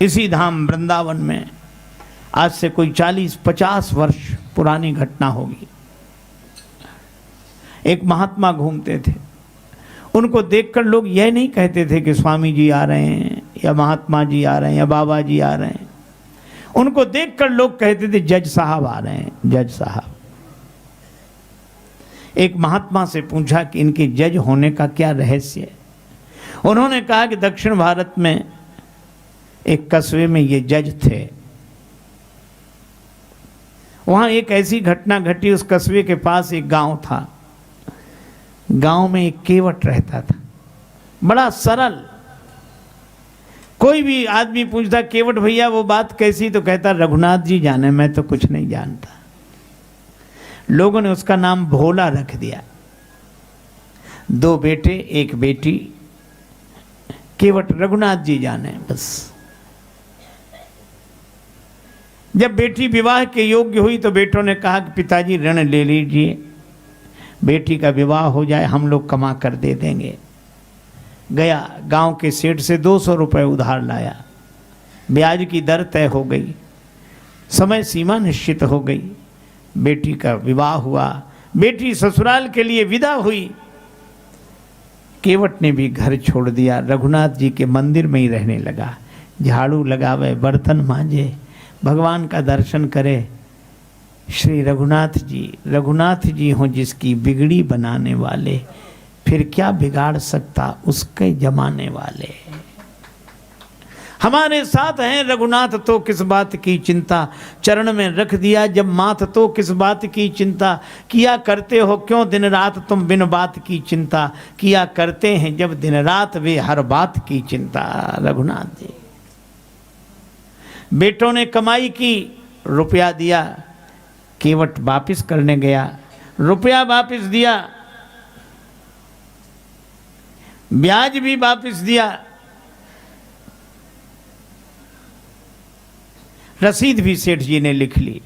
इसी धाम वृंदावन में आज से कोई 40-50 वर्ष पुरानी घटना होगी। एक महात्मा घूमते थे, उनको देखकर लोग यह नहीं कहते थे कि स्वामी जी आ रहे हैं या महात्मा जी आ रहे हैं या बाबा जी आ रहे हैं। उनको देखकर लोग कहते थे जज साहब आ रहे हैं, जज साहब। एक महात्मा से पूछा कि इनके जज होने का क्या रहस्य है। उन्होंने कहा कि दक्षिण भारत में एक कस्बे में ये जज थे। वहां एक ऐसी घटना घटी, उस कस्बे के पास एक गांव था। गांव में एक केवट रहता था, बड़ा सरल। कोई भी आदमी पूछता केवट भैया वो बात कैसी, तो कहता रघुनाथ जी जाने, मैं तो कुछ नहीं जानता। लोगों ने उसका नाम भोला रख दिया। 2 बेटे 1 बेटी, केवट रघुनाथ जी जाने बस। जब बेटी विवाह के योग्य हुई तो बेटों ने कहा कि पिताजी ऋण ले लीजिए, बेटी का विवाह हो जाए, हम लोग कमा कर दे देंगे। गया गांव के सेठ से 200 रुपए उधार लाया। ब्याज की दर तय हो गई, समय सीमा निश्चित हो गई। बेटी का विवाह हुआ, बेटी ससुराल के लिए विदा हुई। केवट ने भी घर छोड़ दिया, रघुनाथ जी के मंदिर में ही रहने लगा। झाड़ू लगावे, बर्तन मांजे, भगवान का दर्शन करे। श्री रघुनाथ जी हों जिसकी बिगड़ी बनाने वाले, फिर क्या बिगाड़ सकता उसके जमाने वाले। हमारे साथ हैं रघुनाथ तो किस बात की चिंता, चरण में रख दिया जब माथ तो किस बात की चिंता। किया करते हो क्यों दिन रात तुम बिन बात की चिंता, किया करते हैं जब दिन रात वे हर बात की चिंता। रघुनाथ जी। बेटों ने कमाई की, रुपया दिया, केवट वापिस करने गया, रुपया वापिस दिया, ब्याज भी वापिस दिया, रसीद भी सेठ जी ने लिख ली।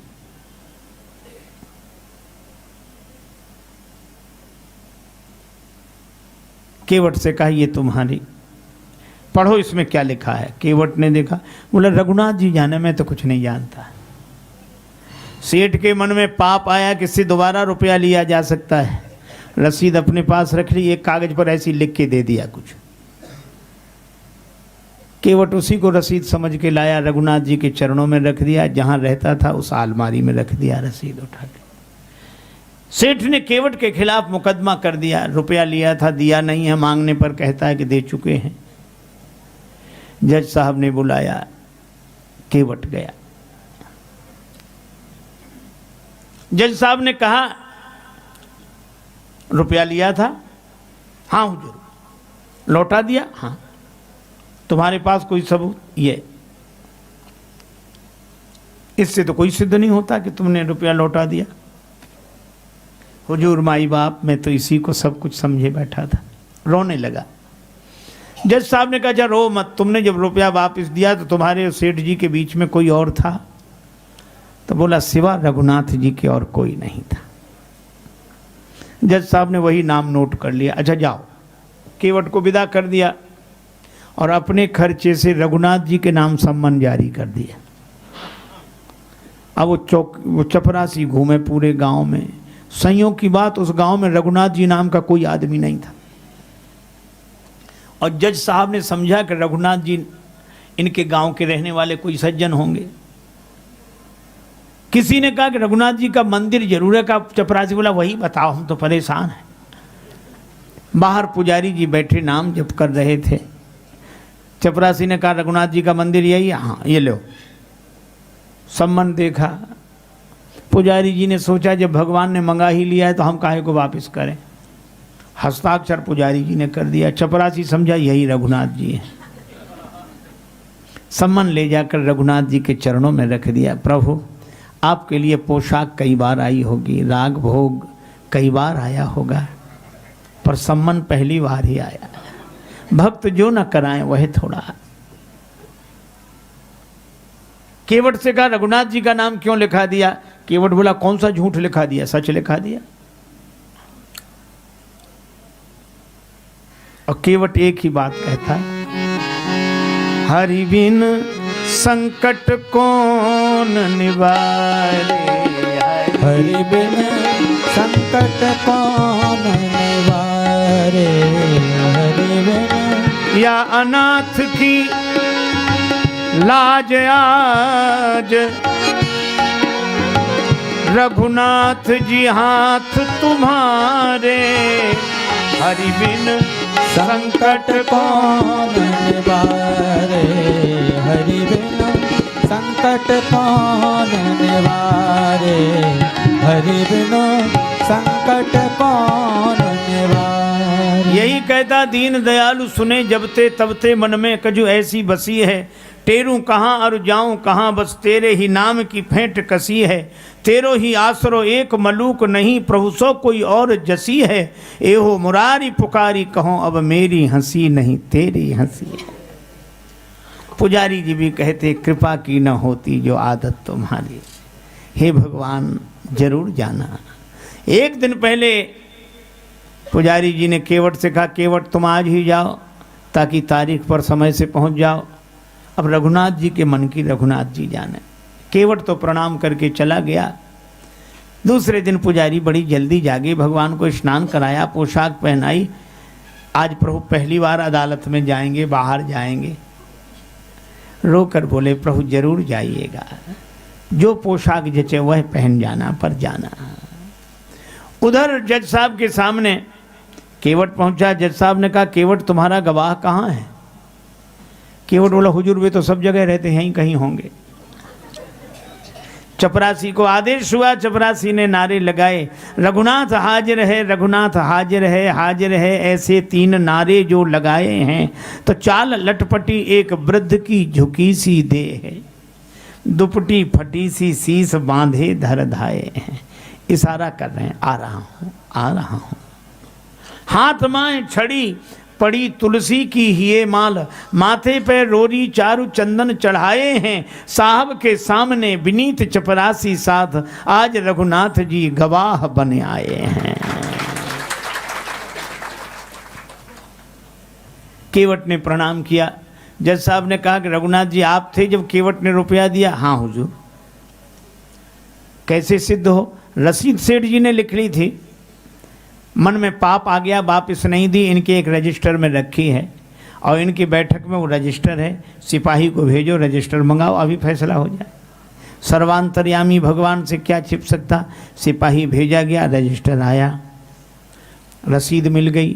केवट से कहा ये तुम्हारी, पढ़ो इसमें क्या लिखा है। केवट ने देखा, बोला रघुनाथ जी जाने, मैं तो कुछ नहीं जानता। सेठ के मन में पाप आया कि इससे दोबारा रुपया लिया जा सकता है। रसीद अपने पास रख ली, एक कागज पर ऐसी लिख के दे दिया कुछ। केवट उसी को रसीद समझ के लाया, रघुनाथ जी के चरणों में रख दिया, जहां रहता था उस अलमारी में रख दिया रसीद उठा के। सेठ ने केवट के खिलाफ मुकदमा कर दिया, रुपया लिया था दिया नहीं है, मांगने पर कहता है कि दे चुके हैं। जज साहब ने बुलाया, केवट गया। जज साहब ने कहा रुपया लिया था? हाँ हुजूर। लौटा दिया? हाँ। तुम्हारे पास कोई सबूत? ये। इससे तो कोई सिद्ध नहीं होता कि तुमने रुपया लौटा दिया। हुजूर माई बाप, मैं तो इसी को सब कुछ समझे बैठा था। रोने लगा। जज साहब ने कहा जा रो मत, तुमने जब रुपया वापस दिया तो तुम्हारे और सेठ जी के बीच में कोई और था? तो बोला सिवा रघुनाथ जी के और कोई नहीं था। जज साहब ने वही नाम नोट कर लिया। अच्छा जाओ। केवट को विदा कर दिया और अपने खर्चे से रघुनाथ जी के नाम सम्मन जारी कर दिया। अब वो चपरासी घूमे पूरे गांव में। संयोग की बात, उस गांव में रघुनाथ जी नाम का कोई आदमी नहीं था। और जज साहब ने समझा कि रघुनाथ जी इनके गांव के रहने वाले कोई सज्जन होंगे। किसी ने कहा कि रघुनाथ जी का मंदिर जरूर है। का चपरासी बोला वही बताओ, हम तो परेशान हैं। बाहर पुजारी जी बैठे नाम जप कर रहे थे। चपरासी ने कहा रघुनाथ जी का मंदिर यही है? हाँ। ये लो सम्मन देखा। पुजारी जी ने सोचा जब भगवान ने मंगा ही लिया है तो हम काहे को वापस करें। हस्ताक्षर पुजारी जी ने कर दिया। चपरासी समझा यही रघुनाथ जी है। सम्मन ले जाकर रघुनाथ जी के चरणों में रख दिया। प्रभु आपके लिए पोशाक कई बार आई होगी, राग भोग कई बार आया होगा, पर सम्मन पहली बार ही आया। भक्त जो न कराएं वह थोड़ा। केवट से कहा रघुनाथ जी का नाम क्यों लिखा दिया? केवट बोला कौन सा झूठ लिखा दिया, सच लिखा दिया। और केवट एक ही बात कहता है, हरि बिन संकट कौन निवारे, हरि बिन संकट कौन निवारे, हरि बिन। या अनाथ की लाज आज रघुनाथ जी हाथ तुम्हारे, हरि बिन संकट कौन निवारे, हरि बिन संकट कौन निवारे, हरि बिन संकट कौन निवारे। यही कहता दीन दयालु सुने जबते तबते मन में कजु ऐसी बसी है, टेरू कहाँ और जाऊं कहाँ बस तेरे ही नाम की फेंट कसी है, तेरो ही आसरो एक मलूक नहीं प्रभु सो कोई और जसी है, एहो मुरारी पुकारी कहो अब मेरी हंसी नहीं तेरी हंसी है। पुजारी जी भी कहते कृपा की न होती जो आदत तुम्हारी, हे भगवान जरूर जाना। एक दिन पहले पुजारी जी ने केवट से कहा केवट तुम आज ही जाओ ताकि तारीख पर समय से पहुंच जाओ। अब रघुनाथ जी के मन की रघुनाथ जी जाने। केवट तो प्रणाम करके चला गया। दूसरे दिन पुजारी बड़ी जल्दी जागे, भगवान को स्नान कराया, पोशाक पहनाई। आज प्रभु पहली बार अदालत में जाएंगे, बाहर जाएंगे। रोकर बोले प्रभु जरूर जाइएगा, जो पोशाक जचे वह पहन जाना, पर जाना। उधर जज साहब के सामने केवट पहुंचा। जज साहब ने कहा केवट तुम्हारा गवाह कहाँ है? केवट बोला हुजूर वे तो सब जगह रहते हैं, कहीं होंगे। चपरासी को आदेश हुआ, चपरासी ने नारे लगाए रघुनाथ हाजिर है, रघुनाथ हाजिर है, हाजिर है। ऐसे 3 नारे जो लगाए हैं तो चाल लटपटी एक वृद्ध की झुकी सी दे है, दुपटी फटी सी शीस बांधे धर धाये हैं। इशारा कर रहे हैं आ रहा हूँ, आ रहा हूँ। हाथ माए छड़ी पड़ी तुलसी की हिये माल, माथे पे रोरी चारु चंदन चढ़ाए हैं। साहब के सामने विनीत चपरासी साथ आज रघुनाथ जी गवाह बने आए हैं। केवट ने प्रणाम किया। जज साहब ने कहा कि रघुनाथ जी आप थे जब केवट ने रुपया दिया? हाँ हुजूर। कैसे सिद्ध हो? रसीद सेठ जी ने लिख ली थी। मन में पाप आ गया, वापिस नहीं दी, इनके एक रजिस्टर में रखी है और इनकी बैठक में वो रजिस्टर है। सिपाही को भेजो, रजिस्टर मंगाओ, अभी फैसला हो जाए। सर्वांतर्यामी भगवान से क्या छिप सकता। सिपाही भेजा गया, रजिस्टर आया, रसीद मिल गई।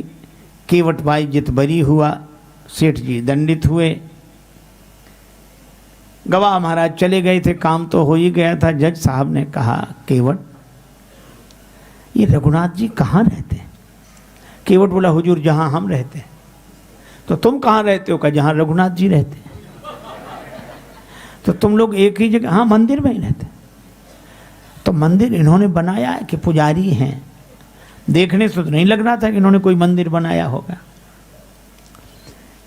केवट बाई जित बरी हुआ, सेठ जी दंडित हुए। गवाह महाराज चले गए थे, काम तो हो ही गया था। जज साहब ने कहा केवट ये रघुनाथ जी कहाँ रहते हैं? केवट बोला हुजूर जहाँ हम रहते हैं। तो तुम कहाँ रहते हो? कहा जहाँ रघुनाथ जी रहते हैं। तो तुम लोग एक ही जगह? हाँ मंदिर में ही रहते। तो मंदिर इन्होंने बनाया है कि पुजारी हैं? देखने से तो नहीं लग रहा था कि इन्होंने कोई मंदिर बनाया होगा।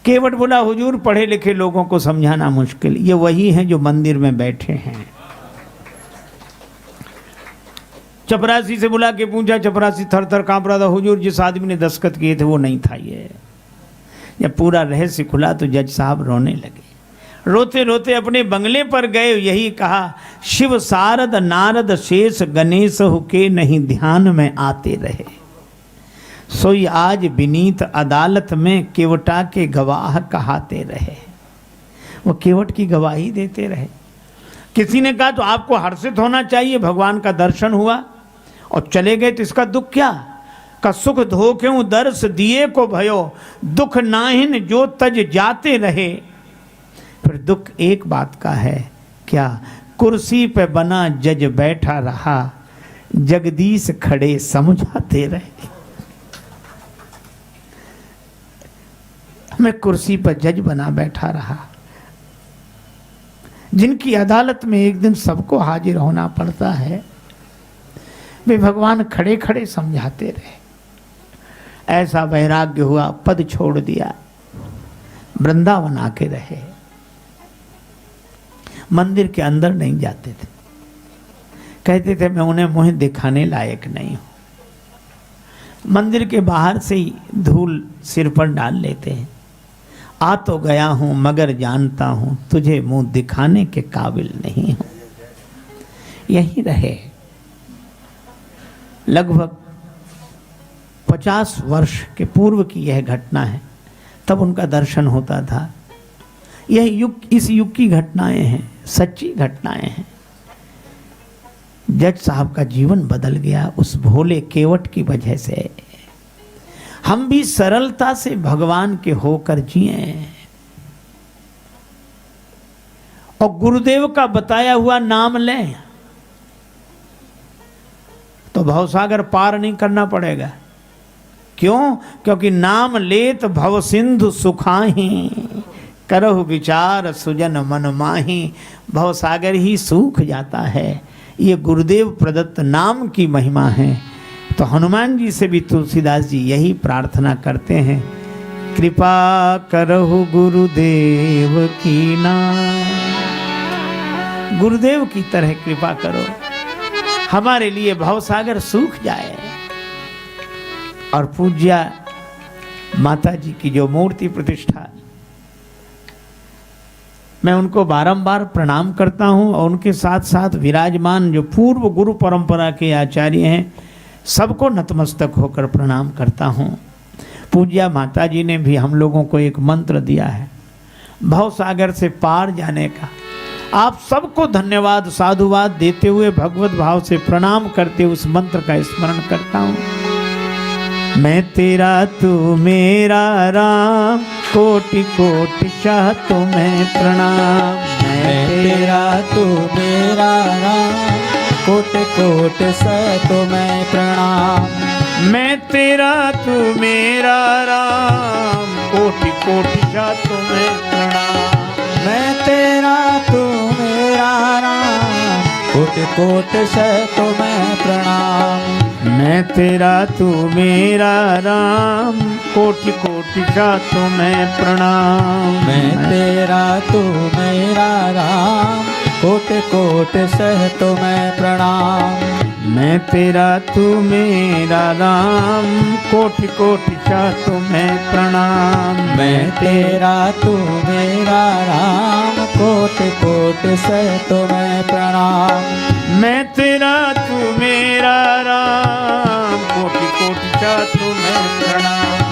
केवट बोला हुजूर पढ़े लिखे लोगों को समझाना मुश्किल, ये वही हैं जो मंदिर में बैठे हैं। चपरासी से बुला के पूछा, चपरासी थर थर कांप रहा था। हुजूर जिस आदमी ने दस्तखत किए थे वो नहीं था ये। जब पूरा रहस्य खुला तो जज साहब रोने लगे। रोते रोते अपने बंगले पर गए, यही कहा शिव सारद नारद शेष गणेश के नहीं ध्यान में आते रहे, सोई आज विनीत अदालत में केवटा के गवाह कहाते रहे। वो केवट की गवाही देते रहे। किसी ने कहा तो आपको हर्षित होना चाहिए, भगवान का दर्शन हुआ और चले गए तो इसका दुख क्या? का सुख धो क्यों दर्श दिए को भयो, दुख नाहिन जो तज जाते रहे। फिर दुख एक बात का है, क्या? कुर्सी पे बना जज बैठा रहा, जगदीश खड़े समझाते रहे। मैं कुर्सी पर जज बना बैठा रहा, जिनकी अदालत में एक दिन सबको हाजिर होना पड़ता है, वे भगवान खड़े खड़े समझाते रहे। ऐसा वैराग्य हुआ, पद छोड़ दिया, वृंदावन आके रहे। मंदिर के अंदर नहीं जाते थे, कहते थे मैं उन्हें मुंह दिखाने लायक नहीं हूं। मंदिर के बाहर से ही धूल सिर पर डाल लेते हैं आ तो गया हूं मगर जानता हूं तुझे मुंह दिखाने के काबिल नहीं हूं। यही रहे। लगभग 50 वर्ष के पूर्व की यह घटना है, तब उनका दर्शन होता था। यह युग, इस युग की घटनाएं हैं, सच्ची घटनाएं हैं। जज साहब का जीवन बदल गया उस भोले केवट की वजह से। हम भी सरलता से भगवान के होकर जिए और गुरुदेव का बताया हुआ नाम लें तो भवसागर पार नहीं करना पड़ेगा। क्यों? क्योंकि नाम लेत भव सिंधु सुखाही, करहु विचार सुजन मन माही। भवसागर ही सूख जाता है। ये गुरुदेव प्रदत्त नाम की महिमा है। तो हनुमान जी से भी तुलसीदास जी यही प्रार्थना करते हैं, कृपा करहु गुरुदेव की ना। गुरुदेव की तरह कृपा करो, हमारे लिए भवसागर सूख जाए। और पूज्या माता जी की जो मूर्ति प्रतिष्ठा, मैं उनको बारंबार प्रणाम करता हूं और उनके साथ साथ विराजमान जो पूर्व गुरु परंपरा के आचार्य हैं सबको नतमस्तक होकर प्रणाम करता हूं। पूज्या माता जी ने भी हम लोगों को एक मंत्र दिया है भवसागर से पार जाने का। आप सबको धन्यवाद साधुवाद देते हुए भगवत भाव से प्रणाम करते उस मंत्र का स्मरण करता हूं। मैं तेरा तू मेरा राम, कोटि कोटि चाह तुम्हें प्रणाम। मैं तेरा तू मेरा राम, कोट कोट सह तुम्हें प्रणाम। मैं तेरा तू मेरा राम, कोटि कोटि चाह तुम्हें प्रणाम। मैं तेरा तू मेरा राम, कोट कोट सह तुम्हें प्रणाम। मैं तेरा तू मेरा राम, कोटि कोटि चाह तुम्हें प्रणाम। मैं तेरा तू मेरा राम, कोट कोट सह तुम्हें प्रणाम। मैं तेरा तू मेरा राम, कोटि कोटि चाह तुम्हें प्रणाम। मैं तेरा तू मेरा राम, कोट कोट सह तुम्हें प्रणाम। मैं तेरा तू मेरा राम, कोटि कोटि चाह तुम्हें प्रणाम।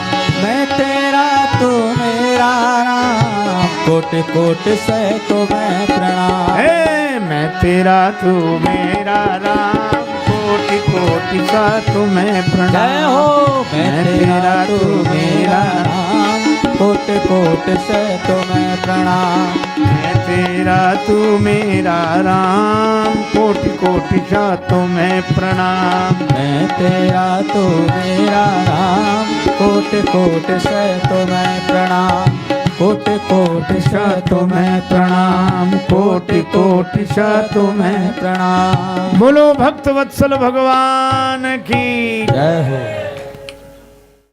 मैं तेरा तू मेरा राम, कोट कोट सह तुम्हें प्रणाम। हे मैं तेरा तू मेरा राम, कोटि कोटि चाह तुम्हें प्रणाम। जय हो। मैं तेरा तू मेरा राम, कोट कोट सह तुम्हें प्रणाम। मैं तेरा तू मेरा राम, कोटि कोटि चाह तुम्हें प्रणाम। मैं तेरा तू मेरा राम, कोट कोट सह तुम्हें प्रणाम। कोट कोट सह तुम्हें प्रणाम। कोटि कोटि चाह तुम्हें प्रणाम। बोलो भक्त वत्सल भगवान की जय हो।